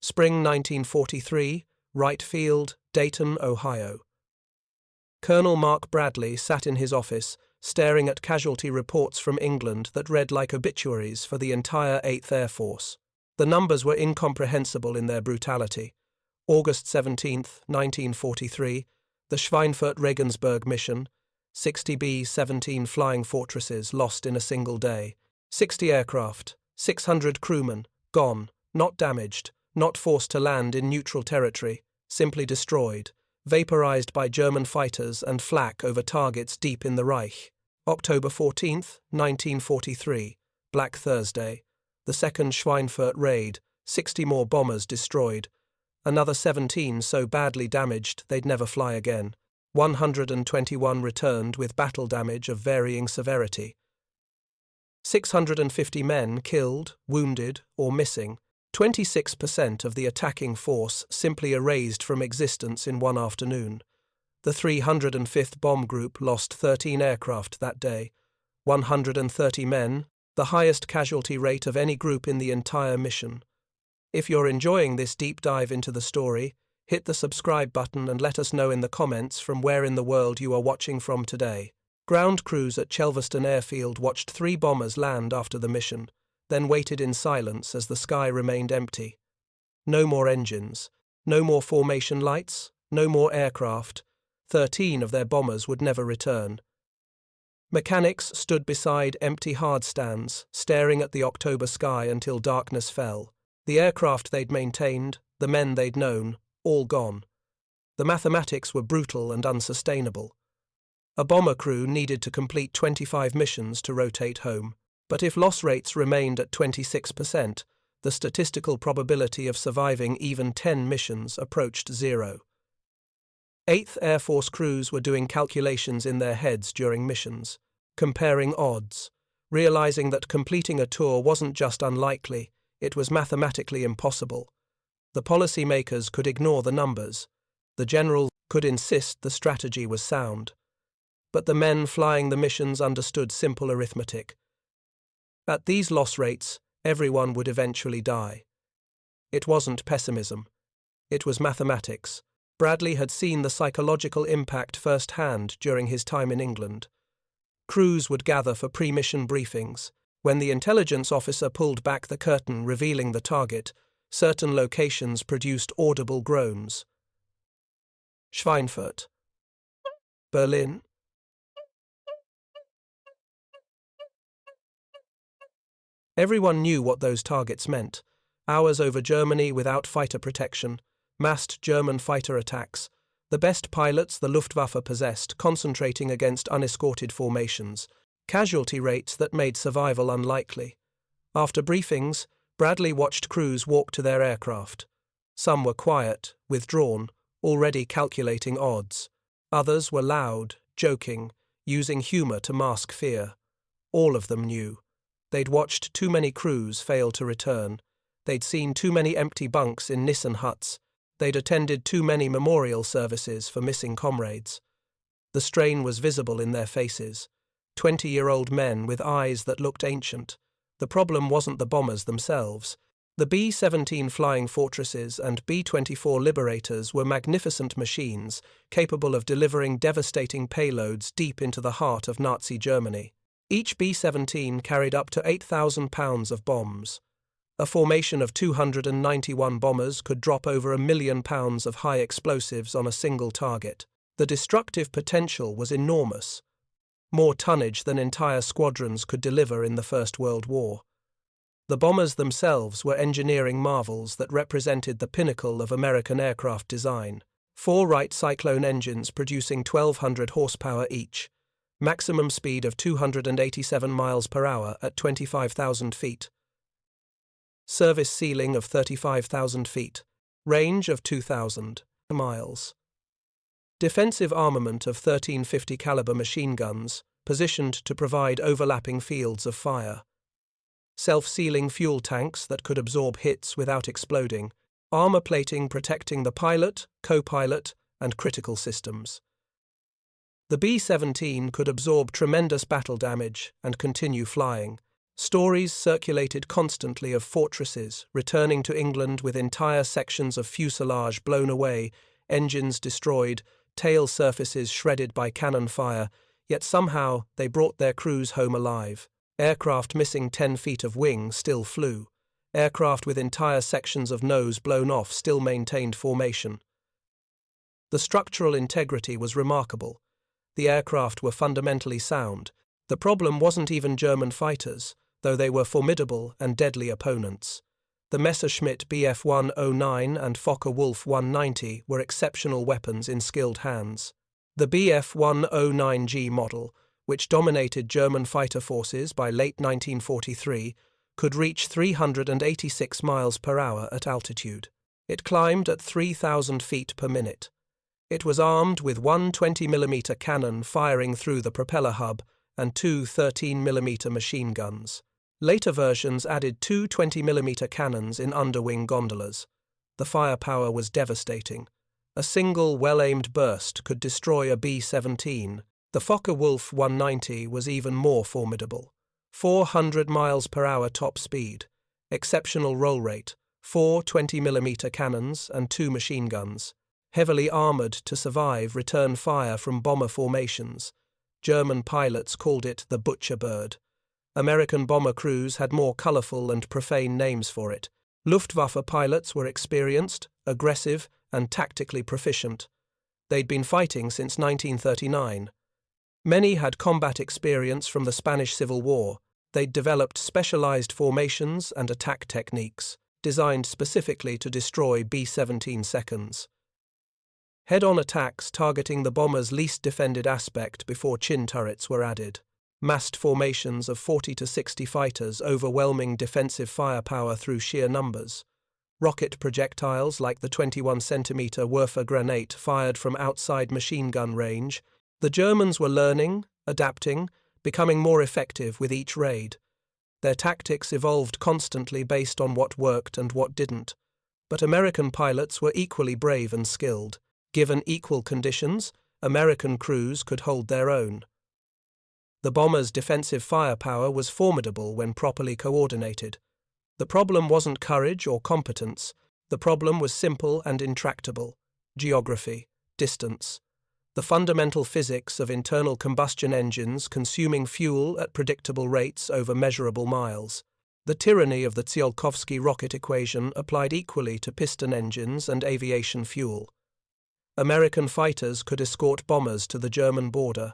Spring 1943, Wright Field, Dayton, Ohio. Colonel Mark Bradley sat in his office, staring at casualty reports from England that read like obituaries for the entire 8th Air Force. The numbers were incomprehensible in their brutality. August 17, 1943, the Schweinfurt-Regensburg mission, 60 B-17 flying fortresses lost in a single day, 60 aircraft, 600 crewmen, gone, not damaged, not forced to land in neutral territory, simply destroyed, vaporized by German fighters and flak over targets deep in the Reich. October 14, 1943, Black Thursday, the second Schweinfurt raid, 60 more bombers destroyed, another 17 so badly damaged they'd never fly again, 121 returned with battle damage of varying severity. 650 men killed, wounded, or missing, 26% of the attacking force simply erased from existence in one afternoon. The 305th Bomb Group lost 13 aircraft that day, 130 men, the highest casualty rate of any group in the entire mission. If you're enjoying this deep dive into the story, hit the subscribe button and let us know in the comments from where in the world you are watching from today. Ground crews at Chelveston Airfield watched 3 bombers land after the mission, then waited in silence as the sky remained empty. No more engines, no more formation lights, no more aircraft. 13 of their bombers would never return. Mechanics stood beside empty hardstands, staring at the October sky until darkness fell. The aircraft they'd maintained, the men they'd known, all gone. The mathematics were brutal and unsustainable. A bomber crew needed to complete 25 missions to rotate home. But if loss rates remained at 26%, the statistical probability of surviving even 10 missions approached 0. 8th Air Force crews were doing calculations in their heads during missions, comparing odds, realizing that completing a tour wasn't just unlikely, it was mathematically impossible. The policymakers could ignore the numbers. The general could insist the strategy was sound. But the men flying the missions understood simple arithmetic. At these loss rates, everyone would eventually die. It wasn't pessimism. It was mathematics. Bradley had seen the psychological impact firsthand during his time in England. Crews would gather for pre-mission briefings. When the intelligence officer pulled back the curtain revealing the target, certain locations produced audible groans. Schweinfurt. Berlin. Everyone knew what those targets meant. Hours over Germany without fighter protection, massed German fighter attacks, the best pilots the Luftwaffe possessed concentrating against unescorted formations, casualty rates that made survival unlikely. After briefings, Bradley watched crews walk to their aircraft. Some were quiet, withdrawn, already calculating odds. Others were loud, joking, using humor to mask fear. All of them knew. They'd watched too many crews fail to return. They'd seen too many empty bunks in Nissen huts. They'd attended too many memorial services for missing comrades. The strain was visible in their faces. 20-year-old men with eyes that looked ancient. The problem wasn't the bombers themselves. The B-17 flying fortresses and B-24 Liberators were magnificent machines capable of delivering devastating payloads deep into the heart of Nazi Germany. Each B-17 carried up to 8,000 pounds of bombs. A formation of 291 bombers could drop over 1 million pounds of high explosives on a single target. The destructive potential was enormous. More tonnage than entire squadrons could deliver in the First World War. The bombers themselves were engineering marvels that represented the pinnacle of American aircraft design. 4 Wright Cyclone engines producing 1,200 horsepower each. Maximum speed of 287 miles per hour at 25,000 feet. Service ceiling of 35,000 feet. Range of 2,000 miles. Defensive armament of 1350 caliber machine guns, positioned to provide overlapping fields of fire. Self-sealing fuel tanks that could absorb hits without exploding. Armor plating protecting the pilot, co-pilot, and critical systems. The B-17 could absorb tremendous battle damage and continue flying. Stories circulated constantly of fortresses returning to England with entire sections of fuselage blown away, engines destroyed, tail surfaces shredded by cannon fire, yet somehow they brought their crews home alive. Aircraft missing 10 feet of wing still flew. Aircraft with entire sections of nose blown off still maintained formation. The structural integrity was remarkable. The aircraft were fundamentally sound. The problem wasn't even German fighters, though they were formidable and deadly opponents. The Messerschmitt Bf-109 and Focke-Wulf 190 were exceptional weapons in skilled hands. The Bf-109G model, which dominated German fighter forces by late 1943, could reach 386 miles per hour at altitude. It climbed at 3,000 feet per minute. It was armed with one 20mm cannon firing through the propeller hub and two 13mm machine guns. Later versions added two 20mm cannons in underwing gondolas. The firepower was devastating. A single well-aimed burst could destroy a B-17. The Focke-Wulf 190 was even more formidable. 400 miles per hour top speed, exceptional roll rate, four 20mm cannons and two machine guns. Heavily armored to survive return fire from bomber formations. German pilots called it the Butcher Bird. American bomber crews had more colorful and profane names for it. Luftwaffe pilots were experienced, aggressive, and tactically proficient. They'd been fighting since 1939. Many had combat experience from the Spanish Civil War. They'd developed specialized formations and attack techniques, designed specifically to destroy B-17 seconds. Head-on attacks targeting the bomber's least defended aspect before chin turrets were added. Massed formations of 40 to 60 fighters overwhelming defensive firepower through sheer numbers. Rocket projectiles like the 21cm Werfer granate fired from outside machine gun range. The Germans were learning, adapting, becoming more effective with each raid. Their tactics evolved constantly based on what worked and what didn't. But American pilots were equally brave and skilled. Given equal conditions, American crews could hold their own. The bomber's defensive firepower was formidable when properly coordinated. The problem wasn't courage or competence. The problem was simple and intractable: geography, distance. The fundamental physics of internal combustion engines consuming fuel at predictable rates over measurable miles. The tyranny of the Tsiolkovsky rocket equation applied equally to piston engines and aviation fuel. American fighters could escort bombers to the German border.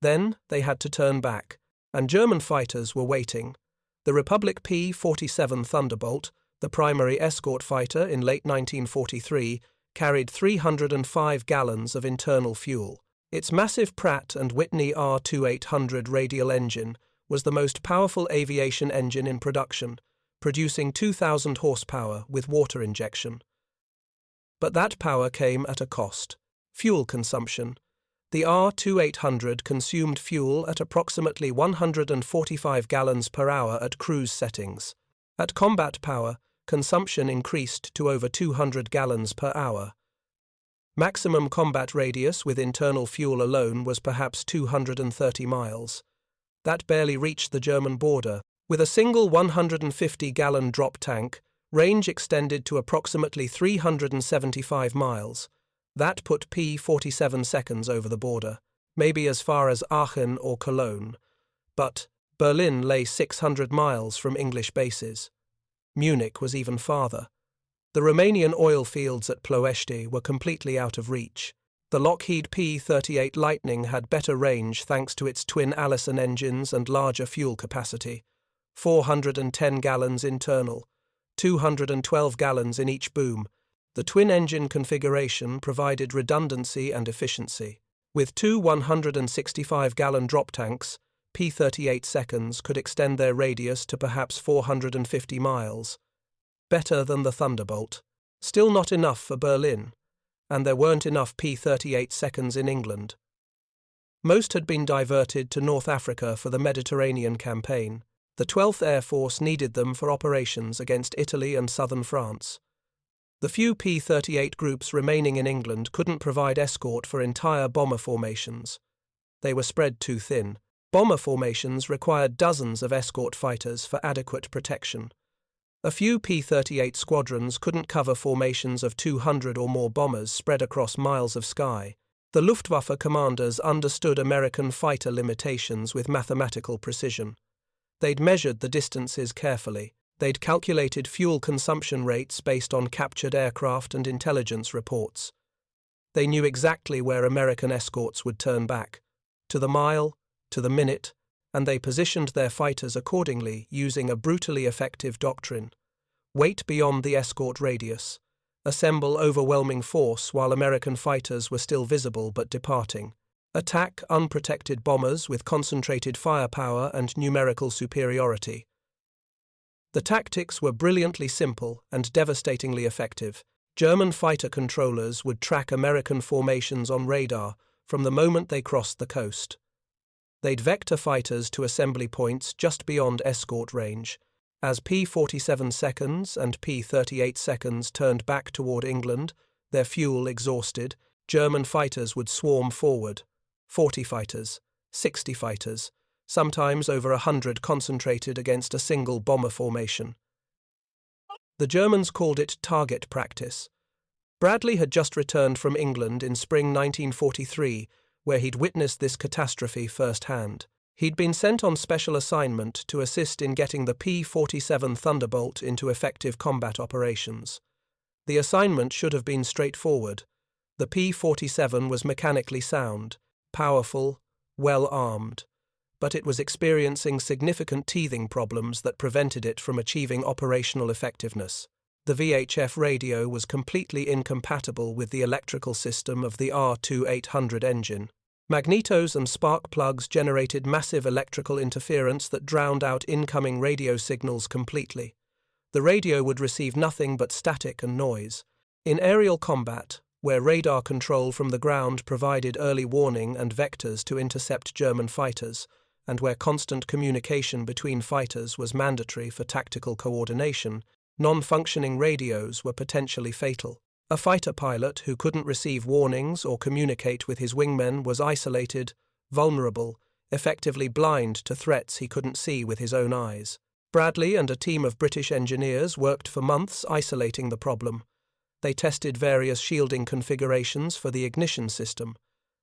Then they had to turn back, and German fighters were waiting. The Republic P-47 Thunderbolt, the primary escort fighter in late 1943, carried 305 gallons of internal fuel. Its massive Pratt & Whitney R2800 radial engine was the most powerful aviation engine in production, producing 2,000 horsepower with water injection. But that power came at a cost: fuel consumption. The R2800 consumed fuel at approximately 145 gallons per hour at cruise settings. At combat power, consumption increased to over 200 gallons per hour. Maximum combat radius with internal fuel alone was perhaps 230 miles. That barely reached the German border. With a single 150-gallon drop tank, range extended to approximately 375 miles. That put P-47 seconds over the border, maybe as far as Aachen or Cologne. But Berlin lay 600 miles from English bases. Munich was even farther. The Romanian oil fields at Ploiești were completely out of reach. The Lockheed P-38 Lightning had better range thanks to its twin Allison engines and larger fuel capacity. 410 gallons internal, 212 gallons in each boom. The twin-engine configuration provided redundancy and efficiency. With two 165-gallon drop tanks, P-38 seconds could extend their radius to perhaps 450 miles. Better than the Thunderbolt. Still not enough for Berlin, and there weren't enough P-38 seconds in England. Most had been diverted to North Africa for the Mediterranean campaign. The 12th Air Force needed them for operations against Italy and southern France. The few P-38 groups remaining in England couldn't provide escort for entire bomber formations. They were spread too thin. Bomber formations required dozens of escort fighters for adequate protection. A few P-38 squadrons couldn't cover formations of 200 or more bombers spread across miles of sky. The Luftwaffe commanders understood American fighter limitations with mathematical precision. They'd measured the distances carefully. They'd calculated fuel consumption rates based on captured aircraft and intelligence reports. They knew exactly where American escorts would turn back, to the mile, to the minute, and they positioned their fighters accordingly using a brutally effective doctrine. Wait beyond the escort radius. Assemble overwhelming force while American fighters were still visible but departing. Attack unprotected bombers with concentrated firepower and numerical superiority. The tactics were brilliantly simple and devastatingly effective. German fighter controllers would track American formations on radar from the moment they crossed the coast. They'd vector fighters to assembly points just beyond escort range. As P-47 seconds and P-38 seconds turned back toward England, their fuel exhausted, German fighters would swarm forward. 40 fighters, 60 fighters, sometimes over 100 concentrated against a single bomber formation. The Germans called it target practice. Bradley had just returned from England in spring 1943, where he'd witnessed this catastrophe firsthand. He'd been sent on special assignment to assist in getting the P-47 Thunderbolt into effective combat operations. The assignment should have been straightforward. The P-47 was mechanically sound, powerful, well-armed, but it was experiencing significant teething problems that prevented it from achieving operational effectiveness. The VHF radio was completely incompatible with the electrical system of the R2800 engine. Magnetos and spark plugs generated massive electrical interference that drowned out incoming radio signals completely. The radio would receive nothing but static and noise. In aerial combat, where radar control from the ground provided early warning and vectors to intercept German fighters, and where constant communication between fighters was mandatory for tactical coordination, non-functioning radios were potentially fatal. A fighter pilot who couldn't receive warnings or communicate with his wingmen was isolated, vulnerable, effectively blind to threats he couldn't see with his own eyes. Bradley and a team of British engineers worked for months isolating the problem. They tested various shielding configurations for the ignition system.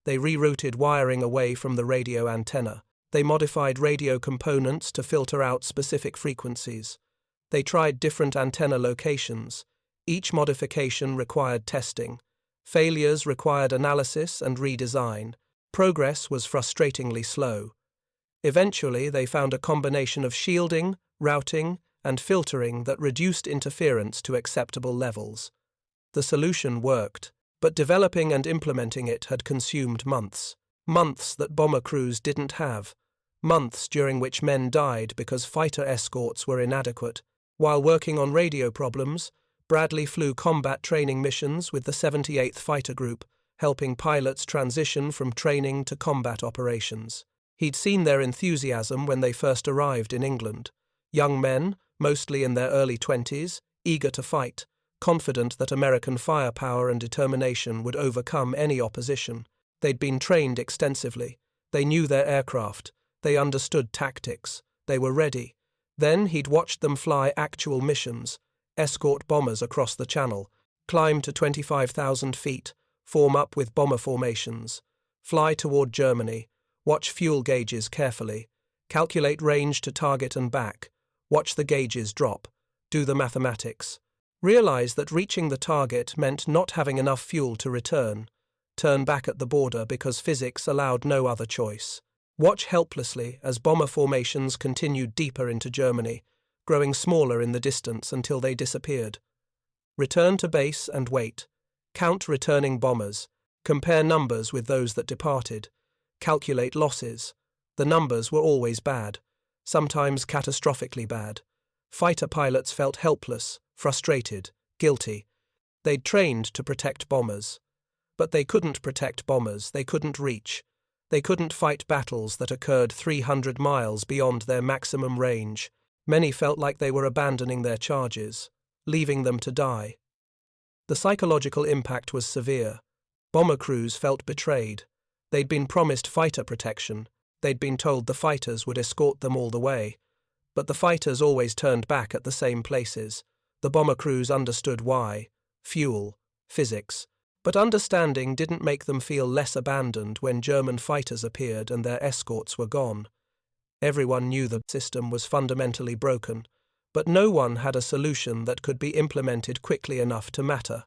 They rerouted wiring away from the radio antenna. They modified radio components to filter out specific frequencies. They tried different antenna locations. Each modification required testing. Failures required analysis and redesign. Progress was frustratingly slow. Eventually, they found a combination of shielding, routing, and filtering that reduced interference to acceptable levels. The solution worked, but developing and implementing it had consumed months. Months that bomber crews didn't have. Months during which men died because fighter escorts were inadequate. While working on radio problems, Bradley flew combat training missions with the 78th Fighter Group, helping pilots transition from training to combat operations. He'd seen their enthusiasm when they first arrived in England. Young men, mostly in their early 20s, eager to fight, confident that American firepower and determination would overcome any opposition. They'd been trained extensively. They knew their aircraft. They understood tactics. They were ready. Then he'd watched them fly actual missions, escort bombers across the Channel, climb to 25,000 feet, form up with bomber formations, fly toward Germany, watch fuel gauges carefully, calculate range to target and back, watch the gauges drop, do the mathematics, realize that reaching the target meant not having enough fuel to return, turn back at the border because physics allowed no other choice. Watch helplessly as bomber formations continued deeper into Germany, growing smaller in the distance until they disappeared. Return to base and wait. Count returning bombers. Compare numbers with those that departed. Calculate losses. The numbers were always bad, sometimes catastrophically bad. Fighter pilots felt helpless, frustrated, guilty. They'd trained to protect bombers. But they couldn't protect bombers they couldn't reach. They couldn't fight battles that occurred 300 miles beyond their maximum range. Many felt like they were abandoning their charges, leaving them to die. The psychological impact was severe. Bomber crews felt betrayed. They'd been promised fighter protection. They'd been told the fighters would escort them all the way, but the fighters always turned back at the same places. The bomber crews understood why: fuel, physics. But understanding didn't make them feel less abandoned when German fighters appeared and their escorts were gone. Everyone knew the system was fundamentally broken, but no one had a solution that could be implemented quickly enough to matter.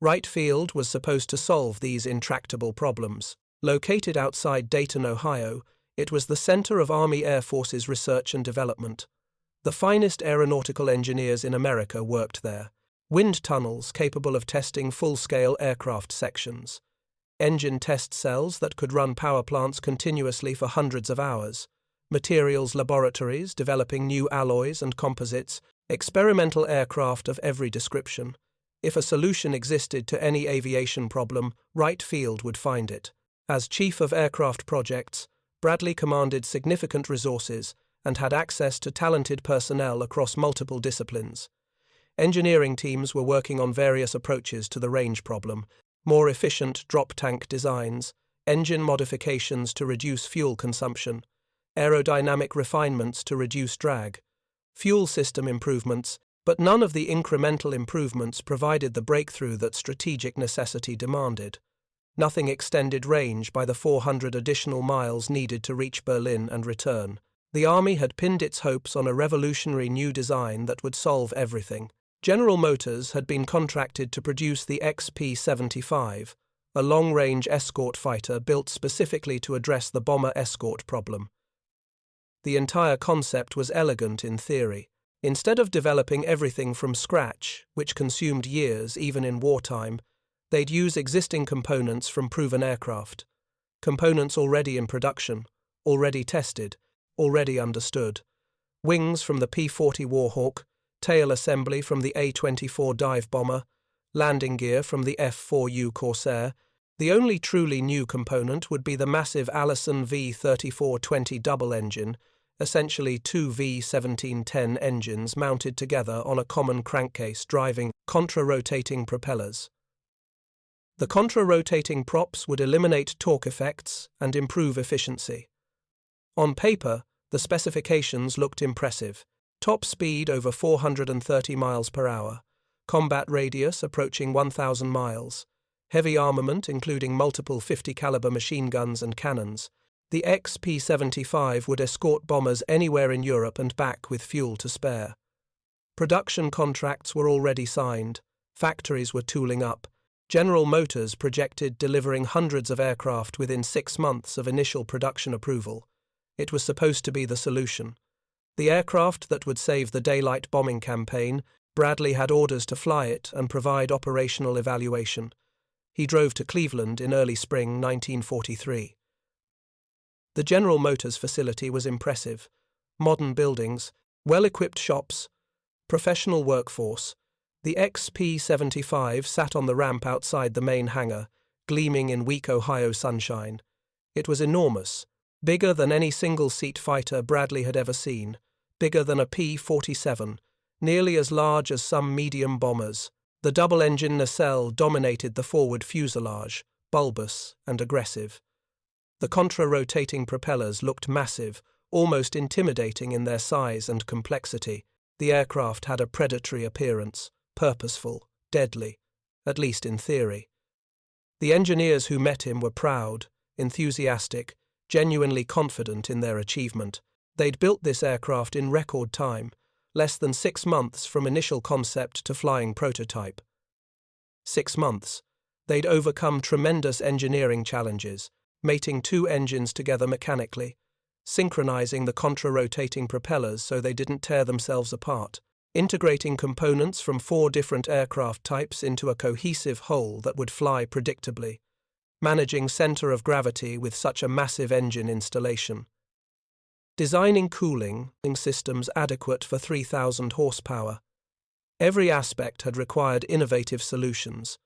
Wright Field was supposed to solve these intractable problems. Located outside Dayton, Ohio, it was the center of Army Air Force's research and development. The finest aeronautical engineers in America worked there. Wind tunnels capable of testing full-scale aircraft sections. Engine test cells that could run power plants continuously for hundreds of hours. Materials laboratories developing new alloys and composites. Experimental aircraft of every description. If a solution existed to any aviation problem, Wright Field would find it. As Chief of Aircraft Projects, Bradley commanded significant resources and had access to talented personnel across multiple disciplines. Engineering teams were working on various approaches to the range problem: more efficient drop tank designs, engine modifications to reduce fuel consumption, aerodynamic refinements to reduce drag, fuel system improvements, but none of the incremental improvements provided the breakthrough that strategic necessity demanded. Nothing extended range by the 400 additional miles needed to reach Berlin and return. The Army had pinned its hopes on a revolutionary new design that would solve everything. General Motors had been contracted to produce the P-75, a long-range escort fighter built specifically to address the bomber escort problem. The entire concept was elegant in theory. Instead of developing everything from scratch, which consumed years even in wartime, they'd use existing components from proven aircraft. Components already in production, already tested, already understood. Wings from the P-40 Warhawk, tail assembly from the A-24 dive bomber, landing gear from the F-4U Corsair. The only truly new component would be the massive Allison V-3420 double engine, essentially two V-1710 engines mounted together on a common crankcase driving contra-rotating propellers. The contra-rotating props would eliminate torque effects and improve efficiency. On paper, the specifications looked impressive. Top speed over 430 miles per hour, combat radius approaching 1,000 miles, heavy armament including multiple 50-caliber machine guns and cannons. The P-75 would escort bombers anywhere in Europe and back with fuel to spare. Production contracts were already signed, factories were tooling up. General Motors projected delivering hundreds of aircraft within 6 months of initial production approval. It was supposed to be the solution. The aircraft that would save the daylight bombing campaign. Bradley had orders to fly it and provide operational evaluation. He drove to Cleveland in early spring 1943. The General Motors facility was impressive. Modern buildings, well-equipped shops, professional workforce. The P-75 sat on the ramp outside the main hangar, gleaming in weak Ohio sunshine. It was enormous, bigger than any single-seat fighter Bradley had ever seen, bigger than a P-47, nearly as large as some medium bombers. The double-engine nacelle dominated the forward fuselage, bulbous and aggressive. The contra-rotating propellers looked massive, almost intimidating in their size and complexity. The aircraft had a predatory appearance, purposeful, deadly, at least in theory. The engineers who met him were proud, enthusiastic, genuinely confident in their achievement. They'd built this aircraft in record time, less than 6 months from initial concept to flying prototype. 6 months. They'd overcome tremendous engineering challenges, mating 2 engines together mechanically, synchronizing the contra-rotating propellers so they didn't tear themselves apart, integrating components from 4 different aircraft types into a cohesive whole that would fly predictably, managing center of gravity with such a massive engine installation, designing cooling systems adequate for 3,000 horsepower. Every aspect had required innovative solutions.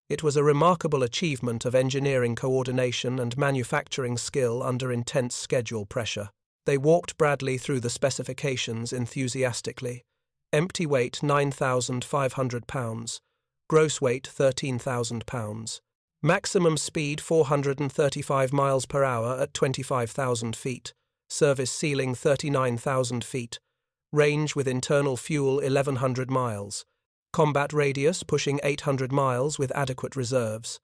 It was a remarkable achievement of engineering coordination and manufacturing skill under intense schedule pressure. They walked Bradley through the specifications enthusiastically. Empty weight 9,500 pounds, gross weight 13,000 pounds. Maximum speed 435 miles per hour at 25,000 feet. Service ceiling 39,000 feet. Range with internal fuel 1,100 miles. Combat radius pushing 800 miles with adequate reserves.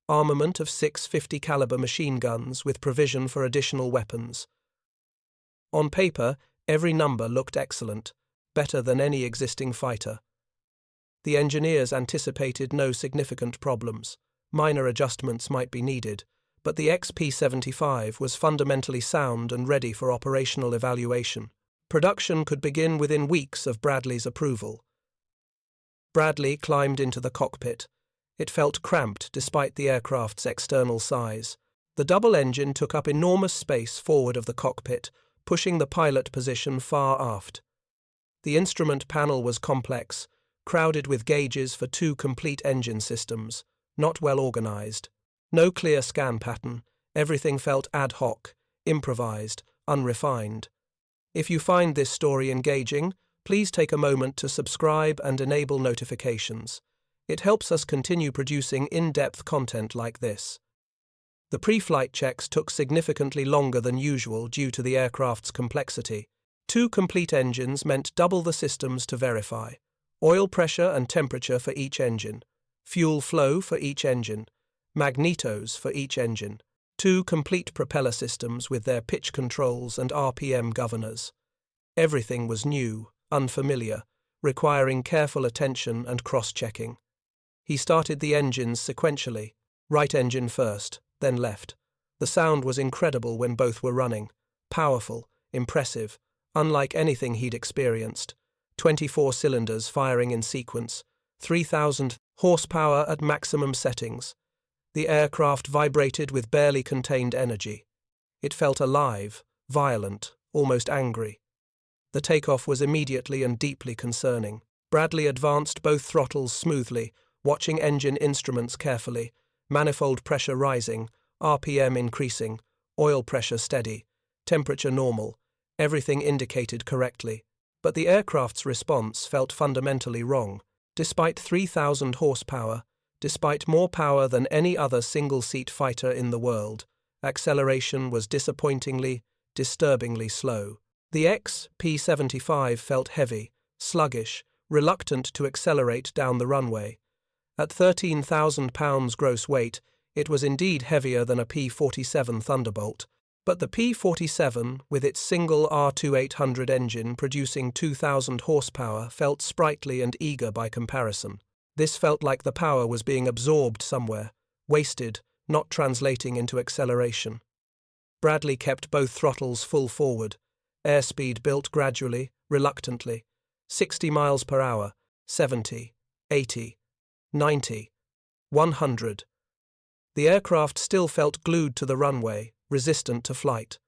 Armament of 6 50 caliber machine guns with provision for additional weapons. On paper, every number looked excellent, better than any existing fighter. The engineers anticipated no significant problems. Minor adjustments might be needed, but the P-75 was fundamentally sound and ready for operational evaluation. Production could begin within weeks of Bradley's approval. Bradley climbed into the cockpit. It felt cramped despite the aircraft's external size. The double engine took up enormous space forward of the cockpit, pushing the pilot position far aft. The instrument panel was complex, crowded with gauges for 2 complete engine systems, not well organized. No clear scan pattern, everything felt ad hoc, improvised, unrefined. If you find this story engaging, please take a moment to subscribe and enable notifications. It helps us continue producing in-depth content like this. The pre-flight checks took significantly longer than usual due to the aircraft's complexity. 2 complete engines meant double the systems to verify. Oil pressure and temperature for each engine. Fuel flow for each engine. Magnetos for each engine. 2 complete propeller systems with their pitch controls and RPM governors. Everything was new, unfamiliar, requiring careful attention and cross-checking. He started the engines sequentially, right engine first, then left. The sound was incredible when both were running. Powerful, impressive, unlike anything he'd experienced. 24 cylinders firing in sequence, 3,000 horsepower at maximum settings. The aircraft vibrated with barely contained energy. It felt alive, violent, almost angry. The takeoff was immediately and deeply concerning. Bradley advanced both throttles smoothly, watching engine instruments carefully, manifold pressure rising, RPM increasing, oil pressure steady, temperature normal, everything indicated correctly. But the aircraft's response felt fundamentally wrong. Despite 3,000 horsepower, despite more power than any other single-seat fighter in the world, acceleration was disappointingly, disturbingly slow. The P-75 felt heavy, sluggish, reluctant to accelerate down the runway. At 13,000 pounds gross weight, it was indeed heavier than a P-47 Thunderbolt, but the P-47, with its single R2800 engine producing 2,000 horsepower, felt sprightly and eager by comparison. This felt like the power was being absorbed somewhere, wasted, not translating into acceleration. Bradley kept both throttles full forward. Airspeed built gradually, reluctantly. 60 miles per hour, 70, 80, 90, 100. The aircraft still felt glued to the runway, resistant to flight.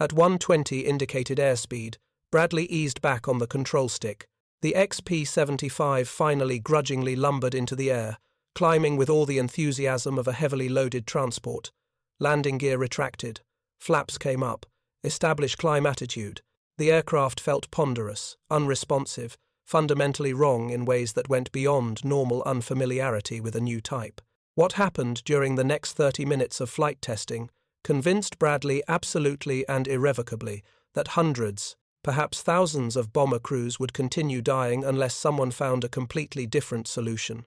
At 120 indicated airspeed, Bradley eased back on the control stick. The P-75 finally grudgingly lumbered into the air, climbing with all the enthusiasm of a heavily loaded transport. Landing gear retracted. Flaps came up. Established climb attitude. The aircraft felt ponderous, unresponsive, fundamentally wrong in ways that went beyond normal unfamiliarity with a new type. What happened during the next 30 minutes of flight testing convinced Bradley absolutely and irrevocably that hundreds, perhaps thousands of bomber crews would continue dying unless someone found a completely different solution.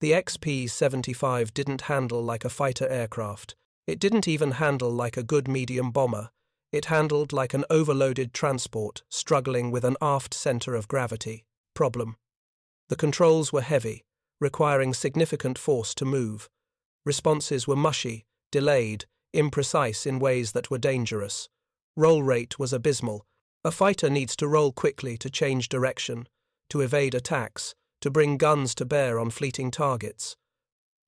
The P-75 didn't handle like a fighter aircraft. It didn't even handle like a good medium bomber. It handled like an overloaded transport struggling with an aft center of gravity. Problem. The controls were heavy, requiring significant force to move. Responses were mushy, delayed, imprecise in ways that were dangerous. Roll rate was abysmal. A fighter needs to roll quickly to change direction, to evade attacks, to bring guns to bear on fleeting targets.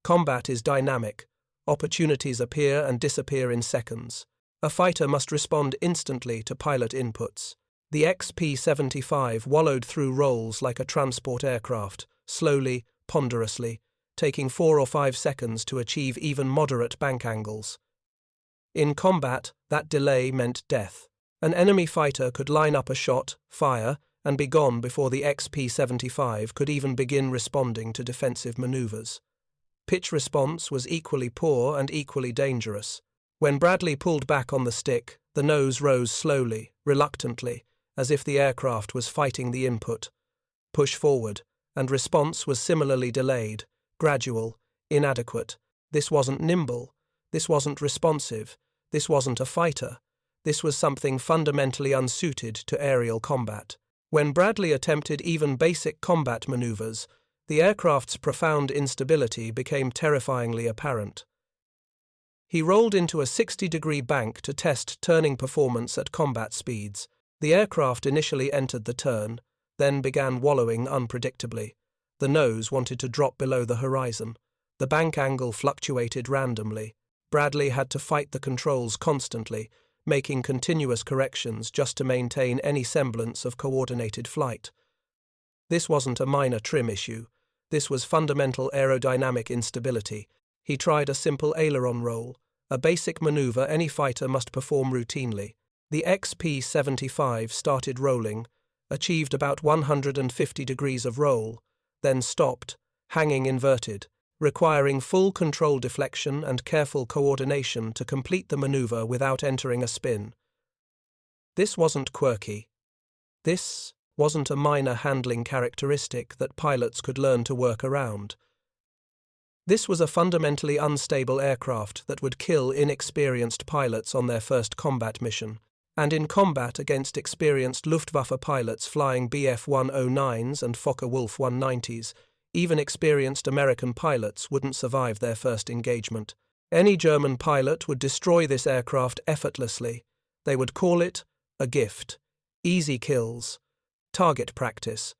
Combat is dynamic. Opportunities appear and disappear in seconds. A fighter must respond instantly to pilot inputs. The P-75 wallowed through rolls like a transport aircraft, slowly, ponderously, taking 4 or 5 seconds to achieve even moderate bank angles. In combat, that delay meant death. An enemy fighter could line up a shot, fire, and be gone before the P-75 could even begin responding to defensive maneuvers. Pitch response was equally poor and equally dangerous. When Bradley pulled back on the stick, the nose rose slowly, reluctantly, as if the aircraft was fighting the input. Push forward, and response was similarly delayed, gradual, inadequate. This wasn't nimble. This wasn't responsive. This wasn't a fighter. This was something fundamentally unsuited to aerial combat. When Bradley attempted even basic combat maneuvers, the aircraft's profound instability became terrifyingly apparent. He rolled into a 60-degree bank to test turning performance at combat speeds. The aircraft initially entered the turn, then began wallowing unpredictably. The nose wanted to drop below the horizon. The bank angle fluctuated randomly. Bradley had to fight the controls constantly, making continuous corrections just to maintain any semblance of coordinated flight. This wasn't a minor trim issue. This was fundamental aerodynamic instability. He tried a simple aileron roll, a basic maneuver any fighter must perform routinely. The P-75 started rolling, achieved about 150 degrees of roll, then stopped, hanging inverted, requiring full control deflection and careful coordination to complete the maneuver without entering a spin. This wasn't quirky. This wasn't a minor handling characteristic that pilots could learn to work around. This was a fundamentally unstable aircraft that would kill inexperienced pilots on their first combat mission, and in combat against experienced Luftwaffe pilots flying Bf-109s and Focke-Wulf 190s, even experienced American pilots wouldn't survive their first engagement. Any German pilot would destroy this aircraft effortlessly. They would call it a gift, easy kills, target practice.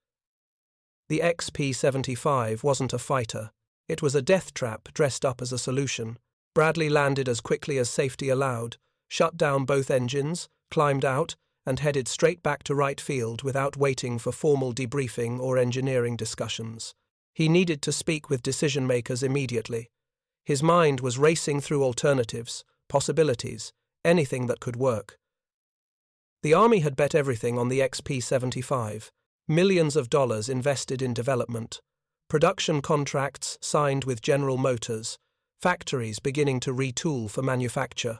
The P-75 wasn't a fighter. It was a death trap dressed up as a solution. Bradley landed as quickly as safety allowed, shut down both engines, climbed out, and headed straight back to right field without waiting for formal debriefing or engineering discussions. He needed to speak with decision-makers immediately. His mind was racing through alternatives, possibilities, anything that could work. The Army had bet everything on the P-75, millions of dollars invested in development, production contracts signed with General Motors, factories beginning to retool for manufacture.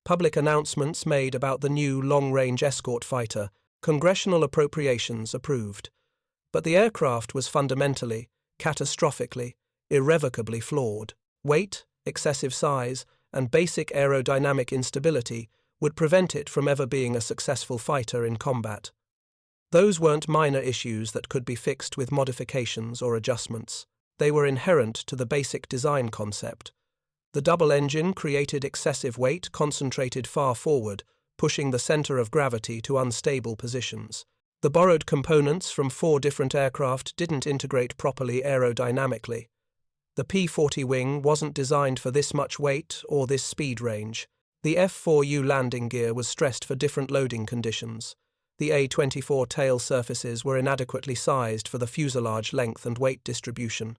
Public announcements made about the new long-range escort fighter, congressional appropriations approved. But the aircraft was fundamentally, catastrophically, irrevocably flawed. Weight, excessive size, and basic aerodynamic instability would prevent it from ever being a successful fighter in combat. Those weren't minor issues that could be fixed with modifications or adjustments. They were inherent to the basic design concept. The double engine created excessive weight concentrated far forward, pushing the center of gravity to unstable positions. The borrowed components from 4 different aircraft didn't integrate properly aerodynamically. The P-40 wing wasn't designed for this much weight or this speed range. The F-4U landing gear was stressed for different loading conditions. The A-24 tail surfaces were inadequately sized for the fuselage length and weight distribution.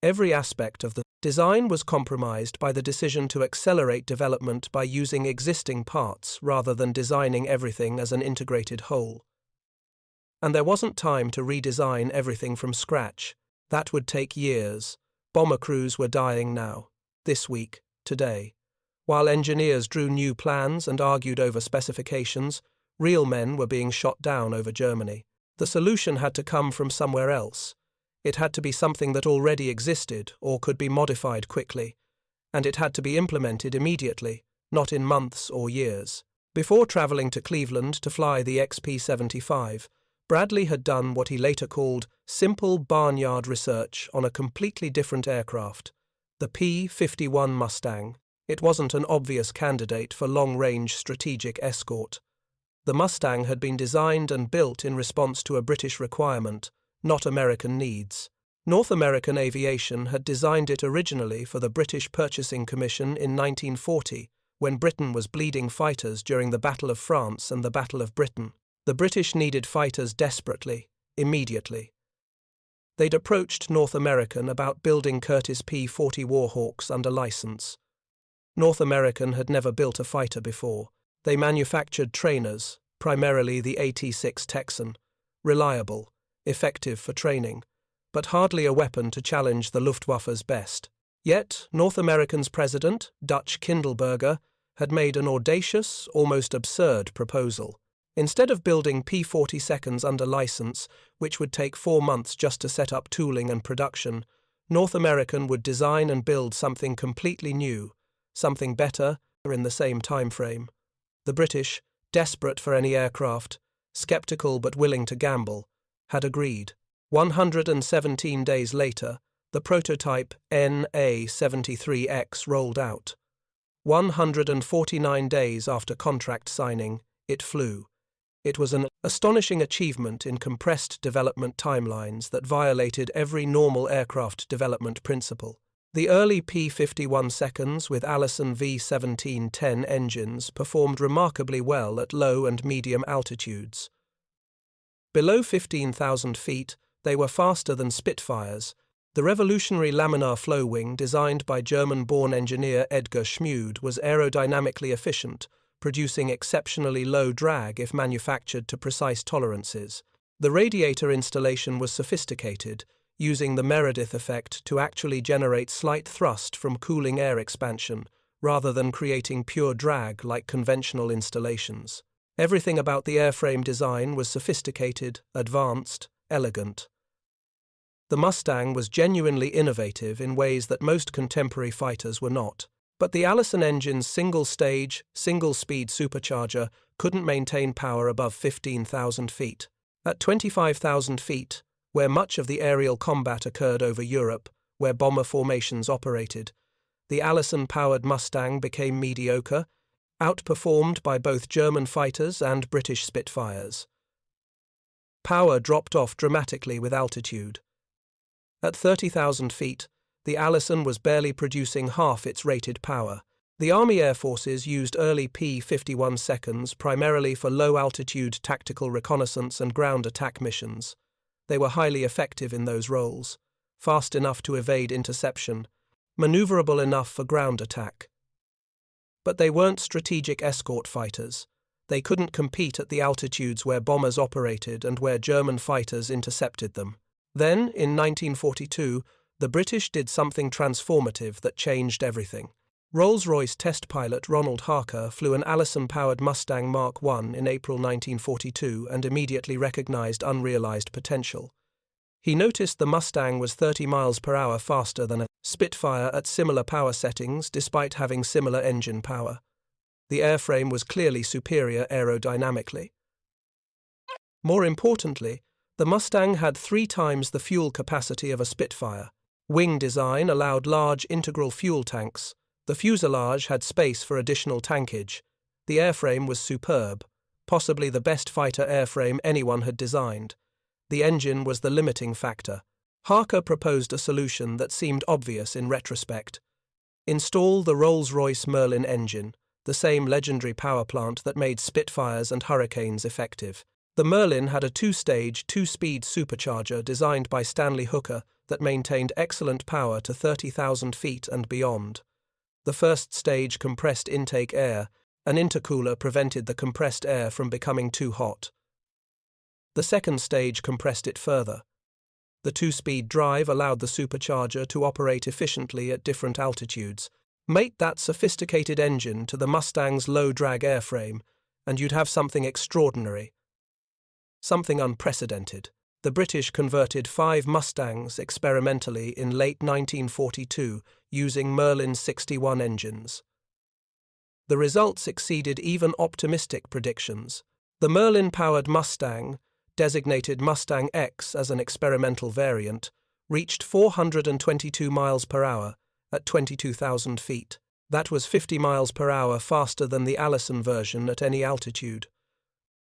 Every aspect of the design was compromised by the decision to accelerate development by using existing parts rather than designing everything as an integrated whole. And there wasn't time to redesign everything from scratch. That would take years. Bomber crews were dying now, this week, today. While engineers drew new plans and argued over specifications, real men were being shot down over Germany. The solution had to come from somewhere else. It had to be something that already existed or could be modified quickly, and it had to be implemented immediately, not in months or years. Before traveling to Cleveland to fly the P-75, Bradley had done what he later called simple barnyard research on a completely different aircraft, the P-51 Mustang. It wasn't an obvious candidate for long-range strategic escort. The Mustang had been designed and built in response to a British requirement, not American needs. North American Aviation had designed it originally for the British Purchasing Commission in 1940, when Britain was bleeding fighters during the Battle of France and the Battle of Britain. The British needed fighters desperately, immediately. They'd approached North American about building Curtiss P-40 Warhawks under license. North American had never built a fighter before. They manufactured trainers, primarily the AT-6 Texan, reliable, effective for training, but hardly a weapon to challenge the Luftwaffe's best. Yet, North America's president, Dutch Kindleberger, had made an audacious, almost absurd proposal. Instead of building P-42s under license, which would take 4 months just to set up tooling and production, North American would design and build something completely new, something better, in the same time frame. The British, desperate for any aircraft, skeptical but willing to gamble, had agreed. 117 days later, the prototype NA-73X rolled out. 149 days after contract signing, it flew. It was an astonishing achievement in compressed development timelines that violated every normal aircraft development principle. The early P-51s with Allison V-1710 engines performed remarkably well at low and medium altitudes. Below 15,000 feet, they were faster than Spitfires. The revolutionary laminar flow wing designed by German-born engineer Edgar Schmude was aerodynamically efficient, producing exceptionally low drag if manufactured to precise tolerances. The radiator installation was sophisticated, using the Meredith effect to actually generate slight thrust from cooling air expansion, rather than creating pure drag like conventional installations. Everything about the airframe design was sophisticated, advanced, elegant. The Mustang was genuinely innovative in ways that most contemporary fighters were not. But the Allison engine's single-stage, single-speed supercharger couldn't maintain power above 15,000 feet. At 25,000 feet, where much of the aerial combat occurred over Europe, where bomber formations operated, the Allison-powered Mustang became mediocre, outperformed by both German fighters and British Spitfires. Power dropped off dramatically with altitude. At 30,000 feet, the Allison was barely producing half its rated power. The Army Air Forces used early P-51s primarily for low-altitude tactical reconnaissance and ground attack missions. They were highly effective in those roles, fast enough to evade interception, maneuverable enough for ground attack. But they weren't strategic escort fighters. They couldn't compete at the altitudes where bombers operated and where German fighters intercepted them. Then, in 1942, the British did something transformative that changed everything. Rolls-Royce test pilot Ronald Harker flew an Allison-powered Mustang Mark I in April 1942 and immediately recognized unrealized potential. He noticed the Mustang was 30 miles per hour faster than a Spitfire at similar power settings despite having similar engine power. The airframe was clearly superior aerodynamically. More importantly, the Mustang had 3 times the fuel capacity of a Spitfire. Wing design allowed large integral fuel tanks. The fuselage had space for additional tankage. The airframe was superb, possibly the best fighter airframe anyone had designed. The engine was the limiting factor. Harker proposed a solution that seemed obvious in retrospect. Install the Rolls-Royce Merlin engine, the same legendary power plant that made Spitfires and Hurricanes effective. The Merlin had a 2-stage, 2-speed supercharger designed by Stanley Hooker that maintained excellent power to 30,000 feet and beyond. The first stage compressed intake air. An intercooler prevented the compressed air from becoming too hot. The second stage compressed it further. The 2-speed drive allowed the supercharger to operate efficiently at different altitudes. Mate that sophisticated engine to the Mustang's low-drag airframe, and you'd have something extraordinary. Something unprecedented. The British converted 5 Mustangs experimentally in late 1942 using Merlin 61 engines. The results exceeded even optimistic predictions. The Merlin-powered Mustang, designated Mustang X as an experimental variant, reached 422 miles per hour at 22,000 feet. That was 50 miles per hour faster than the Allison version at any altitude.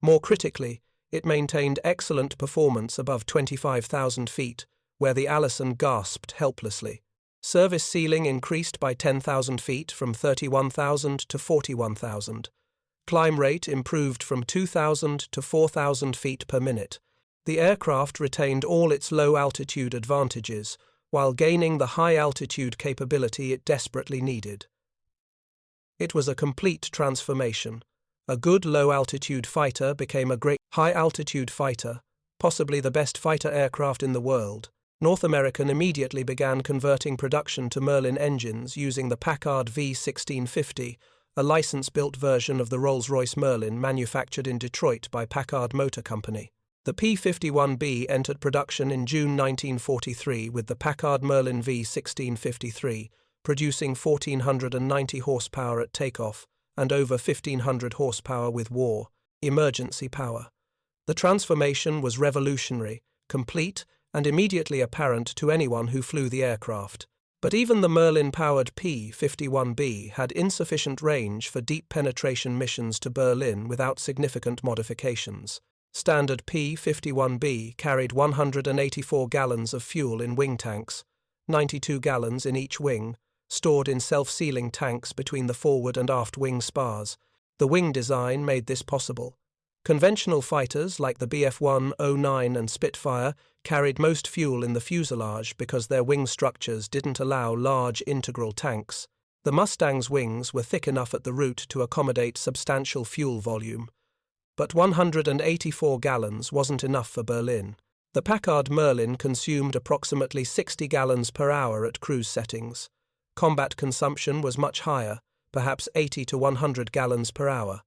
More critically, it maintained excellent performance above 25,000 feet, where the Allison gasped helplessly. Service ceiling increased by 10,000 feet from 31,000 to 41,000. Climb rate improved from 2,000 to 4,000 feet per minute. The aircraft retained all its low-altitude advantages, while gaining the high-altitude capability it desperately needed. It was a complete transformation. A good low-altitude fighter became a great high-altitude fighter, possibly the best fighter aircraft in the world. North American immediately began converting production to Merlin engines using the Packard V1650, a license-built version of the Rolls-Royce Merlin manufactured in Detroit by Packard Motor Company. The P-51B entered production in June 1943 with the Packard Merlin V1653, producing 1,490 horsepower at takeoff and over 1,500 horsepower with emergency power. The transformation was revolutionary, complete, and immediately apparent to anyone who flew the aircraft. But even the Merlin-powered P-51B had insufficient range for deep penetration missions to Berlin without significant modifications. Standard P-51B carried 184 gallons of fuel in wing tanks, 92 gallons in each wing, stored in self-sealing tanks between the forward and aft wing spars. The wing design made this possible. Conventional fighters like the Bf-1, O-9 and Spitfire carried most fuel in the fuselage because their wing structures didn't allow large integral tanks. The Mustang's wings were thick enough at the root to accommodate substantial fuel volume. But 184 gallons wasn't enough for Berlin. The Packard Merlin consumed approximately 60 gallons per hour at cruise settings. Combat consumption was much higher, perhaps 80 to 100 gallons per hour.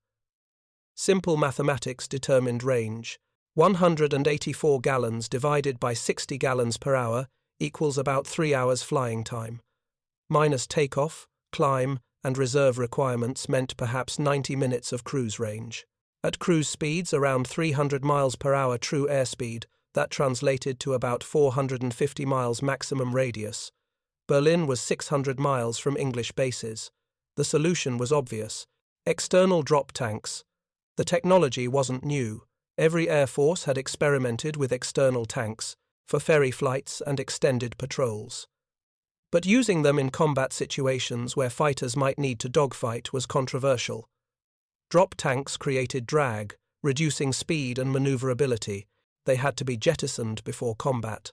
Simple mathematics determined range. 184 gallons divided by 60 gallons per hour equals about 3 hours flying time. Minus takeoff, climb, and reserve requirements meant perhaps 90 minutes of cruise range. At cruise speeds around 300 miles per hour true airspeed, that translated to about 450 miles maximum radius. Berlin was 600 miles from English bases. The solution was obvious. External drop tanks. The technology wasn't new. Every air force had experimented with external tanks for ferry flights and extended patrols. But using them in combat situations where fighters might need to dogfight was controversial. Drop tanks created drag, reducing speed and maneuverability. They had to be jettisoned before combat.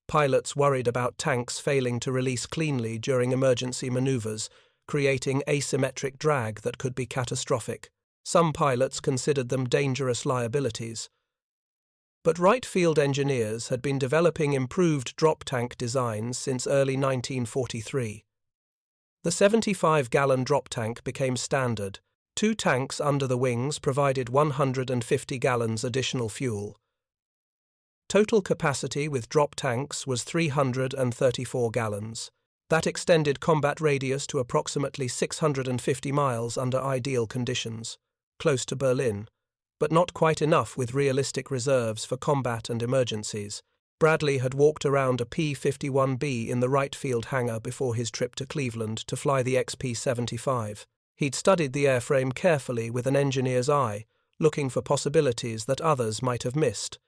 Pilots worried about tanks failing to release cleanly during emergency maneuvers, creating asymmetric drag that could be catastrophic. Some pilots considered them dangerous liabilities. But Wright Field engineers had been developing improved drop tank designs since early 1943. The 75-gallon drop tank became standard. 2 tanks under the wings provided 150 gallons additional fuel. Total capacity with drop tanks was 334 gallons. That extended combat radius to approximately 650 miles under ideal conditions, close to Berlin, but not quite enough with realistic reserves for combat and emergencies. Bradley had walked around a P-51B in the Wright Field hangar before his trip to Cleveland to fly the XP-75. He'd studied the airframe carefully with an engineer's eye, looking for possibilities that others might have missed.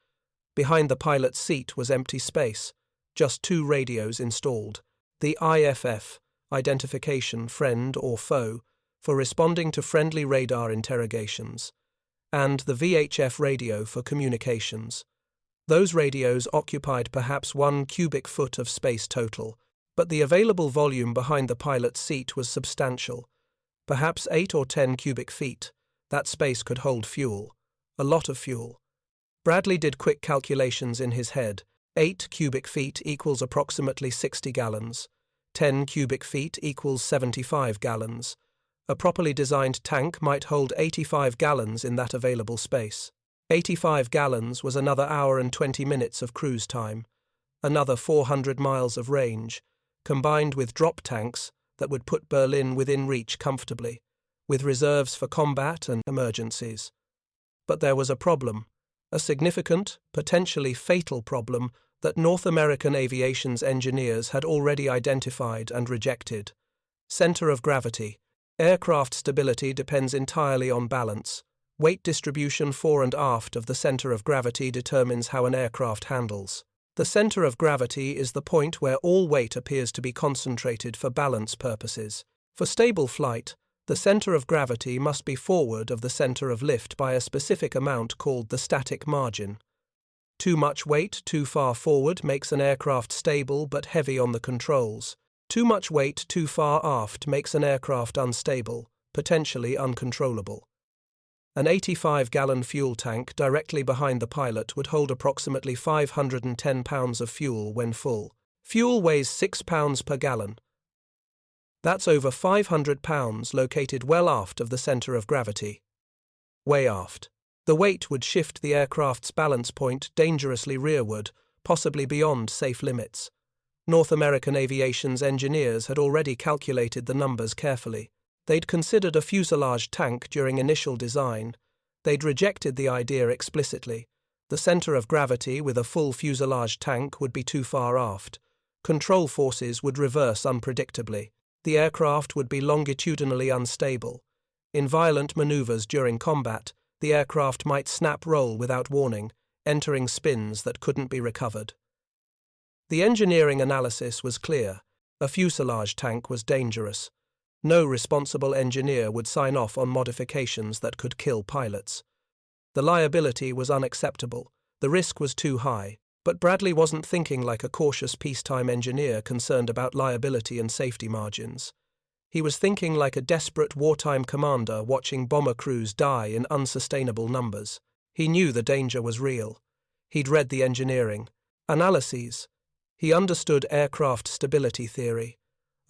Behind the pilot's seat was empty space, just 2 radios installed. The IFF, identification friend or foe, for responding to friendly radar interrogations, and the VHF radio for communications. Those radios occupied perhaps 1 cubic foot of space total, but the available volume behind the pilot's seat was substantial. Perhaps 8 or 10 cubic feet. That space could hold fuel. A lot of fuel. Bradley did quick calculations in his head. 8 cubic feet equals approximately 60 gallons. 10 cubic feet equals 75 gallons. A properly designed tank might hold 85 gallons in that available space. 85 gallons was another hour and 20 minutes of cruise time. Another 400 miles of range, combined with drop tanks that would put Berlin within reach comfortably, with reserves for combat and emergencies. But there was a problem. A significant, potentially fatal problem that North American aviation's engineers had already identified and rejected. Center of gravity. Aircraft stability depends entirely on balance. Weight distribution fore and aft of the center of gravity determines how an aircraft handles. The center of gravity is the point where all weight appears to be concentrated for balance purposes. For stable flight, the center of gravity must be forward of the center of lift by a specific amount called the static margin. Too much weight too far forward makes an aircraft stable but heavy on the controls. Too much weight too far aft makes an aircraft unstable, potentially uncontrollable. An 85-gallon fuel tank directly behind the pilot would hold approximately 510 pounds of fuel when full. Fuel weighs 6 pounds per gallon. That's over 500 pounds located well aft of the center of gravity. Way aft. The weight would shift the aircraft's balance point dangerously rearward, possibly beyond safe limits. North American Aviation's engineers had already calculated the numbers carefully. They'd considered a fuselage tank during initial design. They'd rejected the idea explicitly. The center of gravity with a full fuselage tank would be too far aft. Control forces would reverse unpredictably. The aircraft would be longitudinally unstable. In violent maneuvers during combat, the aircraft might snap roll without warning, entering spins that couldn't be recovered. The engineering analysis was clear. A fuselage tank was dangerous. No responsible engineer would sign off on modifications that could kill pilots. The liability was unacceptable. The risk was too high. But Bradley wasn't thinking like a cautious peacetime engineer concerned about liability and safety margins. He was thinking like a desperate wartime commander watching bomber crews die in unsustainable numbers. He knew the danger was real. He'd read the engineering analyses. He understood aircraft stability theory.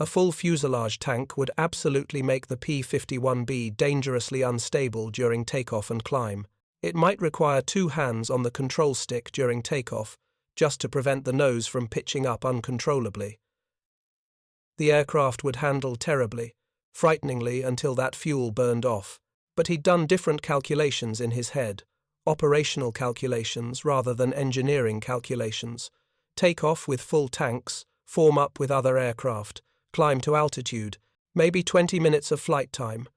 A full fuselage tank would absolutely make the P-51B dangerously unstable during takeoff and climb. It might require 2 hands on the control stick during takeoff, just to prevent the nose from pitching up uncontrollably. The aircraft would handle terribly, frighteningly until that fuel burned off. But he'd done different calculations in his head, operational calculations rather than engineering calculations. Take off with full tanks, form up with other aircraft, climb to altitude, maybe 20 minutes of flight time,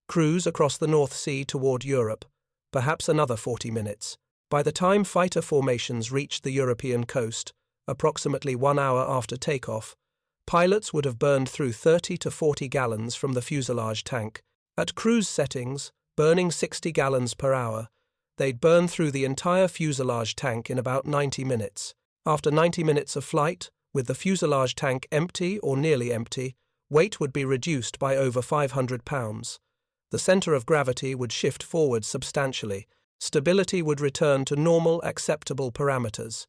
cruise across the North Sea toward Europe, perhaps another 40 minutes. By the time fighter formations reached the European coast, approximately 1 hour after takeoff, pilots would have burned through 30 to 40 gallons from the fuselage tank. At cruise settings, burning 60 gallons per hour, they'd burn through the entire fuselage tank in about 90 minutes. After 90 minutes of flight, with the fuselage tank empty or nearly empty, weight would be reduced by over 500 pounds. The center of gravity would shift forward substantially. Stability would return to normal, acceptable parameters.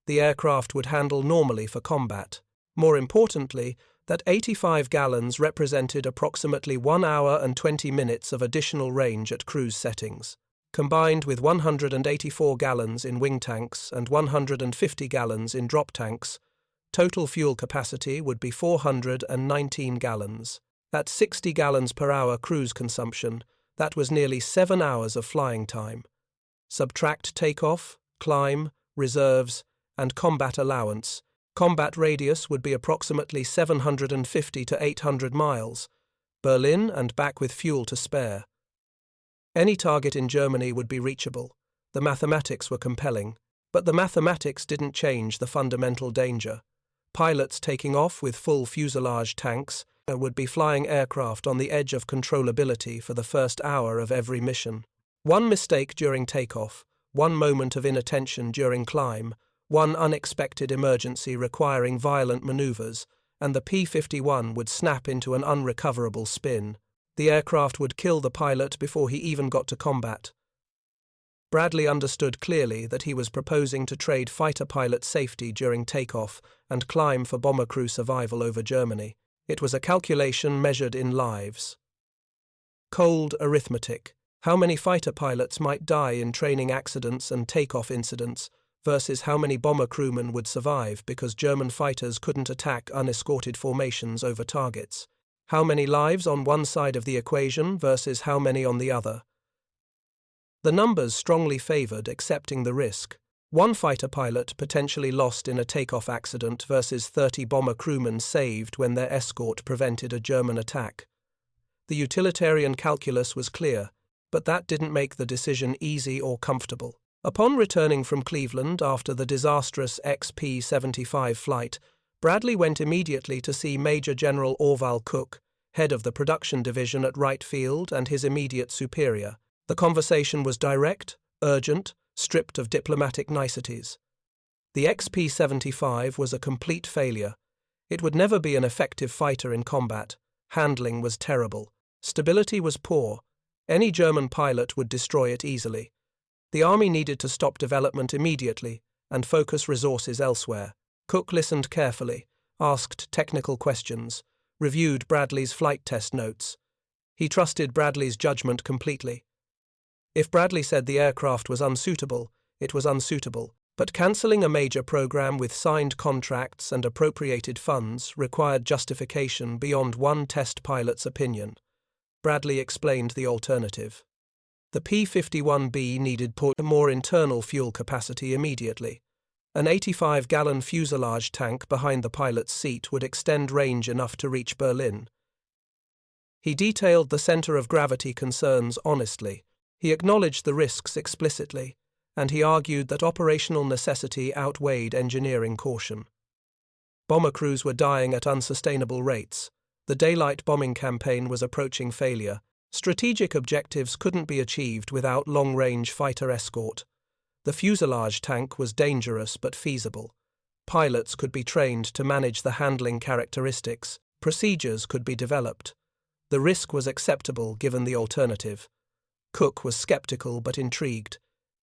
The aircraft would handle normally for combat. More importantly, that 85 gallons represented approximately 1 hour and 20 minutes of additional range at cruise settings. Combined with 184 gallons in wing tanks and 150 gallons in drop tanks, total fuel capacity would be 419 gallons. At 60 gallons per hour cruise consumption, that was nearly 7 hours of flying time. Subtract takeoff, climb, reserves, and combat allowance. Combat radius would be approximately 750 to 800 miles, Berlin and back with fuel to spare. Any target in Germany would be reachable. The mathematics were compelling, but the mathematics didn't change the fundamental danger. Pilots taking off with full fuselage tanks would be flying aircraft on the edge of controllability for the first hour of every mission. One mistake during takeoff, one moment of inattention during climb, one unexpected emergency requiring violent maneuvers, and the P-51 would snap into an unrecoverable spin. The aircraft would kill the pilot before he even got to combat. Bradley understood clearly that he was proposing to trade fighter pilot safety during takeoff and climb for bomber crew survival over Germany. It was a calculation measured in lives. Cold arithmetic. How many fighter pilots might die in training accidents and takeoff incidents versus how many bomber crewmen would survive because German fighters couldn't attack unescorted formations over targets? How many lives on one side of the equation versus how many on the other? The numbers strongly favored accepting the risk. One fighter pilot potentially lost in a takeoff accident versus 30 bomber crewmen saved when their escort prevented a German attack. The utilitarian calculus was clear, but that didn't make the decision easy or comfortable. Upon returning from Cleveland after the disastrous XP-75 flight, Bradley went immediately to see Major General Orval Cook, head of the production division at Wright Field and his immediate superior. The conversation was direct, urgent, stripped of diplomatic niceties. The XP-75 was a complete failure. It would never be an effective fighter in combat. Handling was terrible. Stability was poor. Any German pilot would destroy it easily. The army needed to stop development immediately and focus resources elsewhere. Cook listened carefully, asked technical questions, reviewed Bradley's flight test notes. He trusted Bradley's judgment completely. If Bradley said the aircraft was unsuitable, it was unsuitable, but cancelling a major program with signed contracts and appropriated funds required justification beyond one test pilot's opinion. Bradley explained the alternative. The P-51B needed more internal fuel capacity immediately. An 85-gallon fuselage tank behind the pilot's seat would extend range enough to reach Berlin. He detailed the center of gravity concerns honestly. He acknowledged the risks explicitly, and he argued that operational necessity outweighed engineering caution. Bomber crews were dying at unsustainable rates. The daylight bombing campaign was approaching failure. Strategic objectives couldn't be achieved without long-range fighter escort. The fuselage tank was dangerous but feasible. Pilots could be trained to manage the handling characteristics. Procedures could be developed. The risk was acceptable given the alternative. Cook was skeptical but intrigued.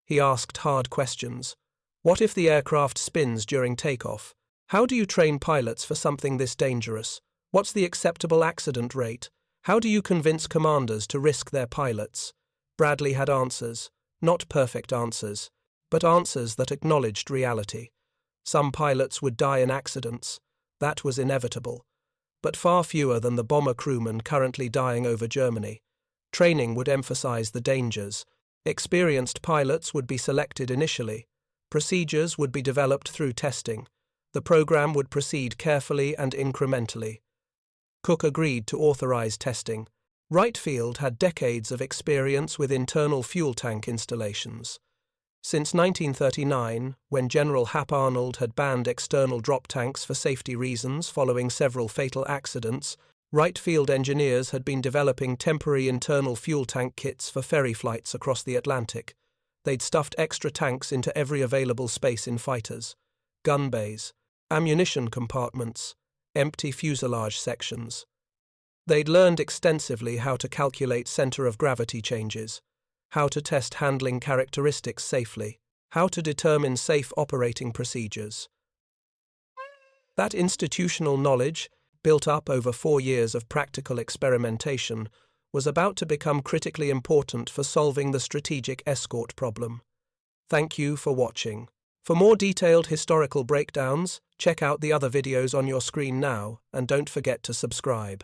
He asked hard questions. What if the aircraft spins during takeoff? How do you train pilots for something this dangerous? What's the acceptable accident rate? How do you convince commanders to risk their pilots? Bradley had answers, not perfect answers, but answers that acknowledged reality. Some pilots would die in accidents. That was inevitable. But far fewer than the bomber crewmen currently dying over Germany. Training would emphasize the dangers. Experienced pilots would be selected initially. Procedures would be developed through testing. The program would proceed carefully and incrementally. Cook agreed to authorize testing. Wright Field had decades of experience with internal fuel tank installations. Since 1939, when General Hap Arnold had banned external drop tanks for safety reasons following several fatal accidents, Wright Field engineers had been developing temporary internal fuel tank kits for ferry flights across the Atlantic. They'd stuffed extra tanks into every available space in fighters: gun bays, ammunition compartments, empty fuselage sections. They'd learned extensively how to calculate center of gravity changes, how to test handling characteristics safely, how to determine safe operating procedures. That institutional knowledge, built up over 4 years of practical experimentation, was about to become critically important for solving the strategic escort problem. Thank you for watching. For more detailed historical breakdowns, check out the other videos on your screen now, and don't forget to subscribe.